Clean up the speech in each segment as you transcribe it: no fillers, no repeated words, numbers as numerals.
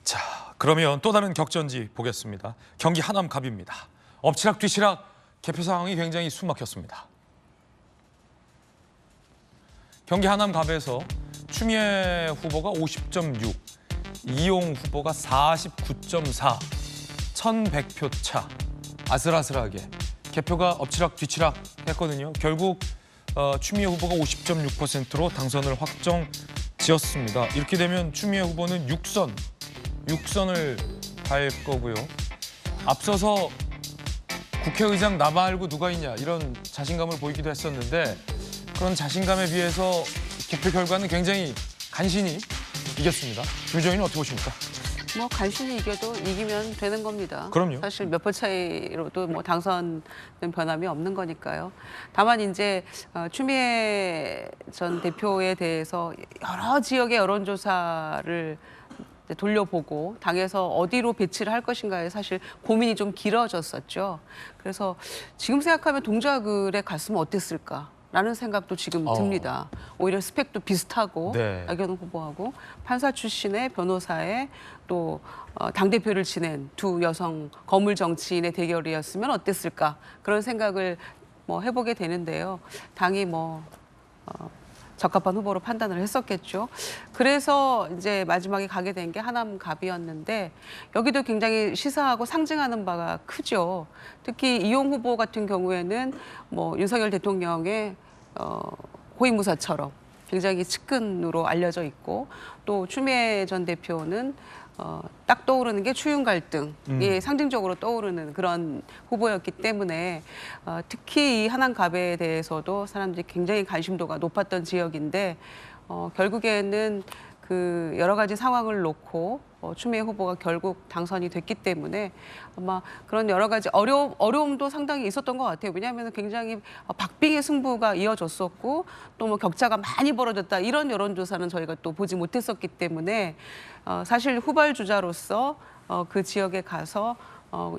자, 그러면 또 다른 격전지 보겠습니다. 경기 하남갑입니다. 엎치락뒤치락 개표 상황이 굉장히 숨막혔습니다. 경기 하남갑에서 추미애 후보가 50.6, 이용 후보가 49.4, 1,100표 차. 아슬아슬하게 개표가 엎치락뒤치락 했거든요. 결국 추미애 후보가 50.6%로 당선을 확정지었습니다. 이렇게 되면 추미애 후보는 6선을 갈 거고요. 앞서서 국회의장 나 말고 누가 있냐 이런 자신감을 보이기도 했었는데 그런 자신감에 비해서 개표 결과는 굉장히 간신히 이겼습니다. 유정희는 어떻게 보십니까? 뭐 간신히 이겨도 이기면 되는 겁니다. 그럼요. 사실 몇 표 차이로도 뭐 당선은 변함이 없는 거니까요. 다만 이제 추미애 전 대표에 대해서 여러 지역의 여론조사를 돌려보고 당에서 어디로 배치를 할 것인가에 사실 고민이 좀 길어졌었죠. 그래서 지금 생각하면 동작을에 갔으면 어땠을까? 라는 생각도 지금 듭니다. 오히려 스펙도 비슷하고 네. 나경원 후보하고 판사 출신의 변호사의 또 당대표를 지낸 두 여성 거물 정치인의 대결이었으면 어땠을까 그런 생각을 뭐 해보게 되는데요. 당이 적합한 후보로 판단을 했었겠죠. 그래서 이제 마지막에 가게 된 게 하남갑이었는데 여기도 굉장히 시사하고 상징하는 바가 크죠. 특히 이용 후보 같은 경우에는 윤석열 대통령의 호위무사처럼 굉장히 측근으로 알려져 있고 또 추미애 전 대표는 딱 떠오르는 게 추윤 갈등이 상징적으로 떠오르는 그런 후보였기 때문에 특히 이 하남갑에 대해서도 사람들이 굉장히 관심도가 높았던 지역인데 결국에는 그 여러 가지 상황을 놓고 추미애 후보가 결국 당선이 됐기 때문에 아마 그런 여러 가지 어려움도 상당히 있었던 것 같아요. 왜냐하면 굉장히 박빙의 승부가 이어졌었고 또 격차가 많이 벌어졌다 이런 여론조사는 저희가 또 보지 못했었기 때문에 사실 후발주자로서 그 지역에 가서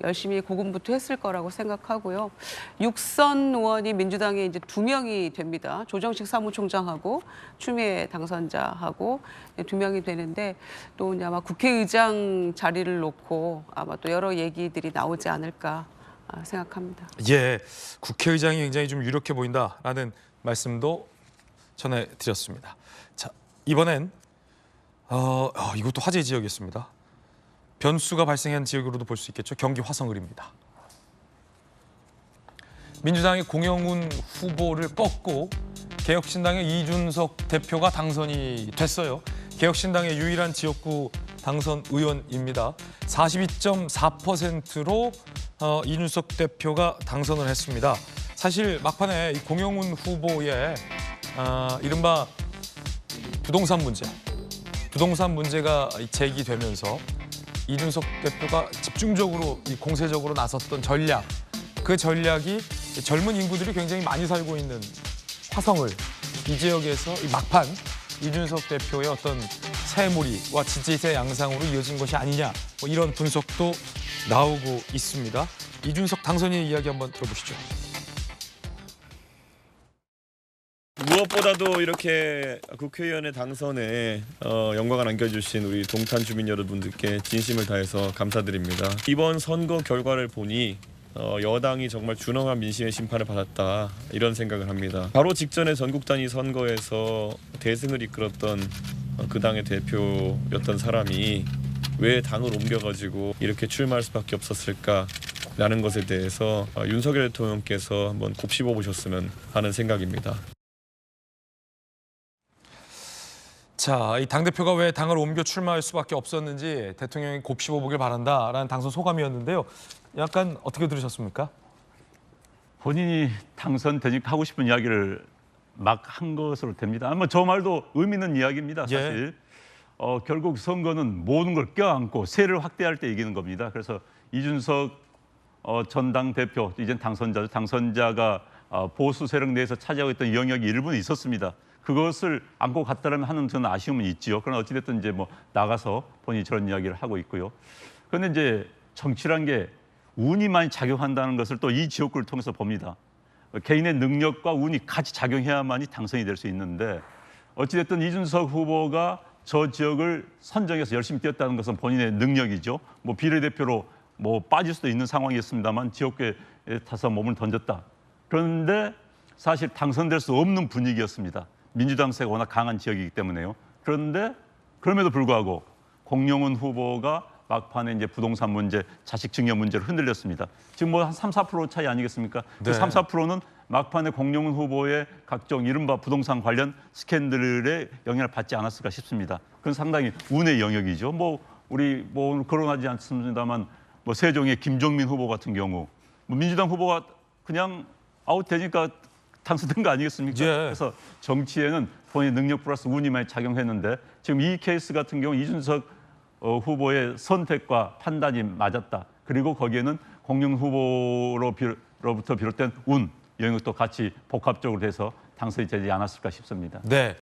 열심히 고군분투했을 거라고 생각하고요. 6선 의원이 민주당에 이제 2명이 됩니다. 조정식 사무총장하고 추미애 당선자하고 2명이 되는데 또 이제 아마 국회의장 자리를 놓고 아마 또 여러 얘기들이 나오지 않을까 생각합니다. 예, 국회의장이 굉장히 좀 유력해 보인다라는 말씀도 전해드렸습니다. 자, 이번엔 이것도 화제 지역이었습니다. 변수가 발생한 지역으로도 볼 수 있겠죠. 경기 화성을입니다. 민주당의 공영훈 후보를 꺾고 개혁신당의 이준석 대표가 당선이 됐어요. 개혁신당의 유일한 지역구 당선 의원입니다. 42.4%로 이준석 대표가 당선을 했습니다. 사실 막판에 이 공영훈 후보의 이른바 부동산 문제가 제기되면서 이준석 대표가 집중적으로 공세적으로 나섰던 전략, 그 전략이 젊은 인구들이 굉장히 많이 살고 있는 화성을 이 지역에서 막판 이준석 대표의 어떤 새무리와 지지세 양상으로 이어진 것이 아니냐 이런 분석도 나오고 있습니다. 이준석 당선인의 이야기 한번 들어보시죠. 무엇보다도 이렇게 국회의원의 당선에 영광을 안겨주신 우리 동탄 주민 여러분들께 진심을 다해서 감사드립니다. 이번 선거 결과를 보니 여당이 정말 준엄한 민심의 심판을 받았다 이런 생각을 합니다. 바로 직전에 전국 단위 선거에서 대승을 이끌었던 그 당의 대표였던 사람이 왜 당을 옮겨가지고 이렇게 출마할 수밖에 없었을까라는 것에 대해서 윤석열 대통령께서 한번 곱씹어 보셨으면 하는 생각입니다. 자, 이 당대표가 왜 당을 옮겨 출마할 수밖에 없었는지 대통령이 곱씹어 보길 바란다라는 당선 소감이었는데요. 약간 어떻게 들으셨습니까? 본인이 당선되니까 하고 싶은 이야기를 막 한 것으로 됩니다. 저 말도 의미 있는 이야기입니다. 사실 결국 선거는 모든 걸 껴안고 세를 확대할 때 이기는 겁니다. 그래서 이준석 전 당대표, 이젠 당선자가 보수 세력 내에서 차지하고 있던 영역이 일부는 있었습니다. 그것을 안고 갔다라면 하는 저는 아쉬움은 있지요. 그러나 어찌됐든 이제 나가서 본인이 저런 이야기를 하고 있고요. 그런데 이제 정치란 게 운이 많이 작용한다는 것을 또 이 지역구를 통해서 봅니다. 개인의 능력과 운이 같이 작용해야만이 당선이 될 수 있는데 어찌됐든 이준석 후보가 저 지역을 선정해서 열심히 뛰었다는 것은 본인의 능력이죠. 뭐 비례대표로 뭐 빠질 수도 있는 상황이었습니다만 지역구에 타서 몸을 던졌다. 그런데 사실 당선될 수 없는 분위기였습니다. 민주당세가 워낙 강한 지역이기 때문에요. 그런데 그럼에도 불구하고 공영훈 후보가 막판에 이제 부동산 문제, 자식 증여 문제로 흔들렸습니다. 지금 뭐 한 3, 4% 차이 아니겠습니까? 네. 그 3, 4%는 막판에 공영훈 후보의 각종 이른바 부동산 관련 스캔들의 영향을 받지 않았을까 싶습니다. 그건 상당히 운의 영역이죠. 뭐 우리 뭐 오늘 거론하지 않습니다만 뭐 세종의 김종민 후보 같은 경우 뭐 민주당 후보가 그냥 아웃되니까 당선된 거 아니겠습니까? 예. 그래서 정치에는 본인의 능력 플러스 운이 많이 작용했는데 지금 이 케이스 같은 경우 이준석 후보의 선택과 판단이 맞았다. 그리고 거기에는 공영 후보로부터 비롯된 운 영역도 같이 복합적으로 돼서 당선이 되지 않았을까 싶습니다. 네.